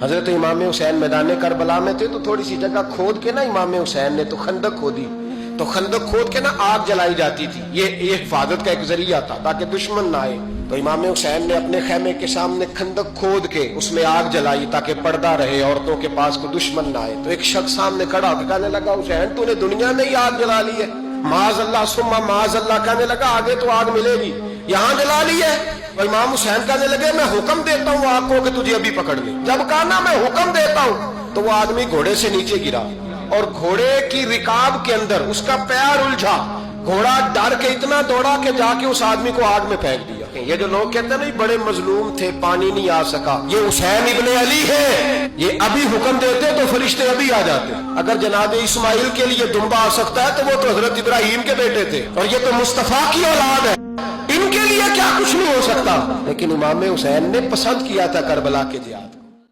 حضرت امام حسین میدان کربلا میں تھے تو تھوڑی سی جگہ کھود کے نا امام حسین نے تو خندق کھودی، تو خندق کھود کے نا آگ جلائی جاتی تھی، یہ حفاظت کا ایک ذریعہ تھا تاکہ دشمن نہ آئے۔ تو امام حسین نے اپنے خیمے کے سامنے خندق کھود کے اس میں آگ جلائی تاکہ پردہ رہے، عورتوں کے پاس کو دشمن نہ آئے۔ تو ایک شخص سامنے کھڑا ہو کے کہنے لگا حسین تو نے دنیا میں ہی آگ جلا لی ہے، معاذ اللہ ثم معاذ اللہ، کہنے لگا آگے تو آگ ملے گی، یہاں جلا لی ہے۔ اور امام حسین کہنے لگے میں حکم دیتا ہوں آگ کو کہ تجھے ابھی پکڑ لے۔ جب کہا نا میں حکم دیتا ہوں تو وہ آدمی گھوڑے سے نیچے گرا اور گھوڑے کی رکاب کے اندر اس کا پیر الجھا، گھوڑا ڈر کے اتنا دوڑا کہ جا کے اس آدمی کو آگ میں پھینک دیا۔ یہ جو لوگ کہتے ہیں نا بڑے مظلوم تھے پانی نہیں آ سکا، یہ حسین ابن علی ہے، یہ ابھی حکم دیتے تو فرشتے ابھی آ جاتے۔ اگر جناب اسماعیل کے لیے دمبا آ سکتا ہے تو وہ تو حضرت ابراہیم کے بیٹے تھے، اور یہ تو مصطفیٰ کی اولاد ہے، ان کے لیے کیا کچھ نہیں ہو سکتا۔ لیکن امام حسین نے پسند کیا تھا کربلا کے جہاد۔